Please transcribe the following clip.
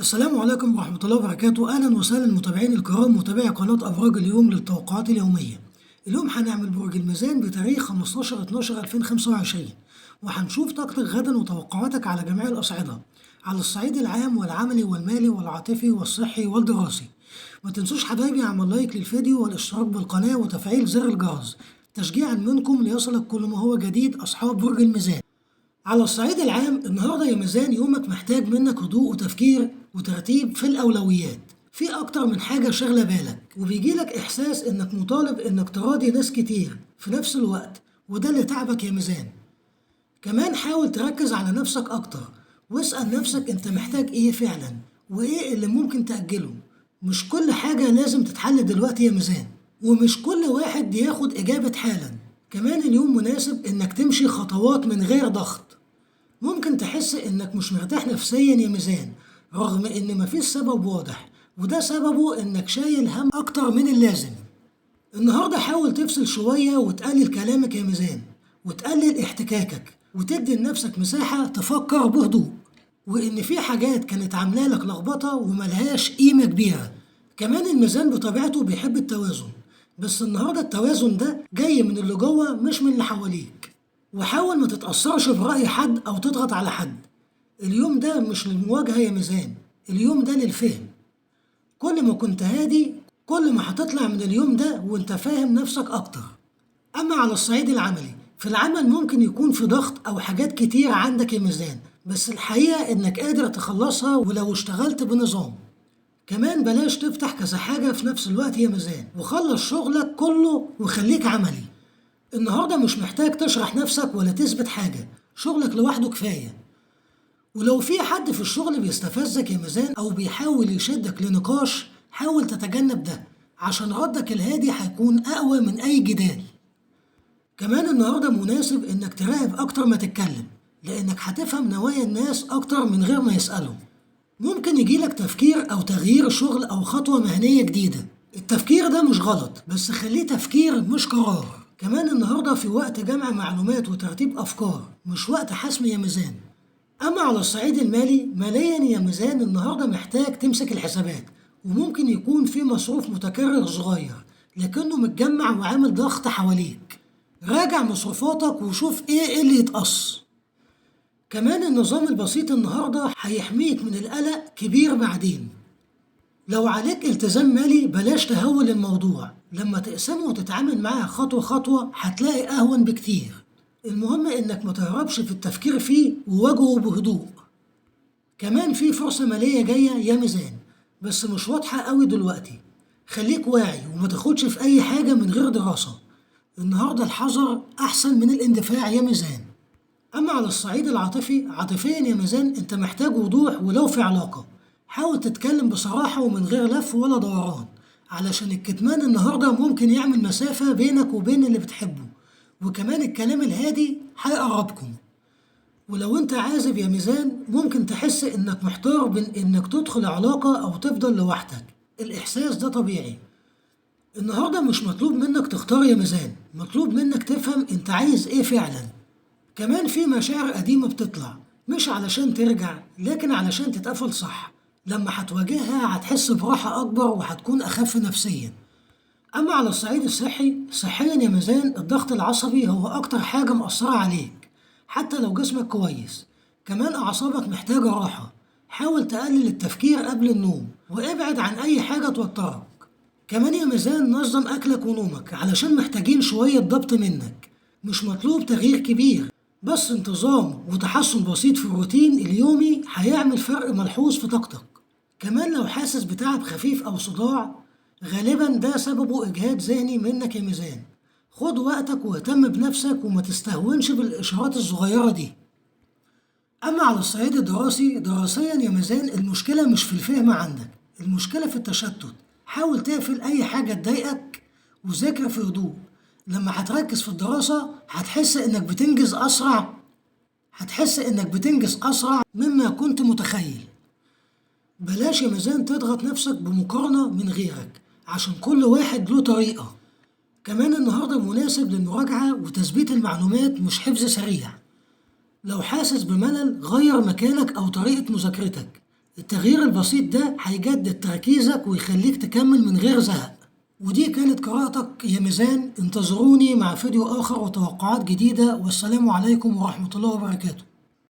السلام عليكم ورحمة الله وبركاته. أهلا وسهلا متابعين الكرام، متابعي قناة أبراج اليوم للتوقعات اليومية. اليوم هنعمل برج الميزان بتاريخ 15/12/2025، وهنشوف طاقتك غدا وتوقعاتك على جميع الأصعدة، على الصعيد العام والعملي والمالي والعاطفي والصحي والدراسي. ما تنسوش حبايبي اعمل لايك للفيديو والاشتراك بالقناة وتفعيل زر الجرس تشجيعا منكم ليصلك كل ما هو جديد أصحاب برج الميزان. على الصعيد العام النهارده يا ميزان يومك محتاج منك هدوء وتفكير وترتيب في الأولويات، في أكتر من حاجة شاغلة بالك، وبيجيلك إحساس إنك مطالب إنك تراضي ناس كتير في نفس الوقت، وده اللي تعبك يا ميزان. كمان حاول تركز على نفسك أكتر، واسأل نفسك أنت محتاج إيه فعلا، وإيه اللي ممكن تأجله. مش كل حاجة لازم تتحل دلوقتي يا ميزان، ومش كل واحد ياخد إجابة حالا. كمان اليوم مناسب إنك تمشي خطوات من غير ضغط. ممكن تحس إنك مش مرتاح نفسيا يا ميزان رغم إن مفيش سبب واضح، وده سببه إنك شايل هم أكتر من اللازم. النهاردة حاول تفصل شوية وتقلل كلامك يا ميزان، وتقلل احتكاكك، وتدي لنفسك مساحة تفكر بهدوء، وإن في حاجات كانت عاملة لك لخبطة وملهاش قيمة كبيرة. كمان الميزان بطبيعته بيحب التوازن، بس النهاردة التوازن ده جاي من اللي جوه مش من اللي حواليك. وحاول ما تتأثرش برأي حد أو تضغط على حد. اليوم ده مش للمواجهة يا ميزان، اليوم ده للفهم. كل ما كنت هادي كل ما هتطلع من اليوم ده وانت فاهم نفسك أكتر. أما على الصعيد العملي، في العمل ممكن يكون في ضغط أو حاجات كتير عندك يا ميزان، بس الحقيقة إنك قادر تخلصها ولو اشتغلت بنظام. كمان بلاش تفتح كذا حاجة في نفس الوقت يا ميزان، وخلص شغلك كله وخليك عملي. النهاردة مش محتاج تشرح نفسك ولا تثبت حاجة، شغلك لوحده كفاية. ولو في حد في الشغل بيستفزك يا ميزان أو بيحاول يشدك لنقاش، حاول تتجنب ده، عشان ردك الهادي هيكون أقوى من أي جدال. كمان النهاردة مناسب إنك تراقب أكتر ما تتكلم، لأنك هتفهم نوايا الناس أكتر من غير ما يسألوا. ممكن يجيلك تفكير أو تغيير شغل أو خطوة مهنية جديدة. التفكير ده مش غلط، بس خليه تفكير مش قرار. كمان النهاردة في وقت جمع معلومات وترتيب أفكار، مش وقت حسم يا ميزان. أما على الصعيد المالي، ماليا يا ميزان النهاردة محتاج تمسك الحسابات، وممكن يكون في مصروف متكرر صغير لكنه متجمع وعامل ضغط حواليك. راجع مصروفاتك وشوف إيه اللي يتقص. كمان النظام البسيط النهاردة هيحميك من القلق كبير بعدين. لو عليك التزام مالي بلاش تهول الموضوع، لما تقسمه وتتعامل معاه خطوة خطوة هتلاقي أهون بكتير. المهم إنك ما تهربش في التفكير فيه وواجهه بهدوء. كمان في فرصة مالية جاية يا ميزان، بس مش واضحة قوي دلوقتي. خليك واعي وما تاخدش في أي حاجة من غير دراسة. النهاردة الحذر أحسن من الاندفاع يا ميزان. أما على الصعيد العاطفي، عاطفيا يا ميزان أنت محتاج وضوح ولو في علاقة. حاول تتكلم بصراحة ومن غير لف ولا دوران، علشان الكتمان النهاردة ممكن يعمل مسافة بينك وبين اللي بتحبه، وكمان الكلام الهادي هيقربكم. ولو انت عازب يا ميزان ممكن تحس انك محتار بين انك تدخل علاقة او تفضل لوحدك. الاحساس ده طبيعي. النهاردة مش مطلوب منك تختار يا ميزان، مطلوب منك تفهم انت عايز ايه فعلا. كمان في مشاعر قديمة بتطلع، مش علشان ترجع لكن علشان تتقفل صح. لما هتواجهها هتحس براحة أكبر وهتكون أخف نفسيا. أما على الصعيد الصحي، صحيا يا ميزان الضغط العصبي هو أكتر حاجة مأثرة عليك حتى لو جسمك كويس. كمان أعصابك محتاجة راحة. حاول تقلل التفكير قبل النوم وابعد عن أي حاجة توترك. كمان يا ميزان نظم أكلك ونومك علشان محتاجين شوية ضبط منك. مش مطلوب تغيير كبير، بس انتظام وتحسن بسيط في الروتين اليومي هيعمل فرق ملحوظ في طاقتك. كمان لو حاسس بتعب خفيف أو صداع، غالبا ده سببه إجهاد ذهني منك يا ميزان. خد وقتك واهتم بنفسك وما تستهونش بالإشارات الصغيرة دي. أما على الصعيد الدراسي، دراسيا يا ميزان المشكلة مش في الفهم عندك، المشكلة في التشتت. حاول تقفل أي حاجة تضايقك وذاكر في هدوء. لما هتركز في الدراسة هتحس إنك بتنجز أسرع مما كنت متخيل. بلاش يا ميزان تضغط نفسك بمقارنة من غيرك، عشان كل واحد له طريقة. كمان النهاردة مناسب للمراجعة وتثبيت المعلومات مش حفظ سريع. لو حاسس بملل غير مكانك أو طريقة مذاكرتك. التغيير البسيط ده هيجدد تركيزك ويخليك تكمل من غير زهق. ودي كانت قراءتك يا ميزان، انتظروني مع فيديو آخر وتوقعات جديدة، والسلام عليكم ورحمة الله وبركاته.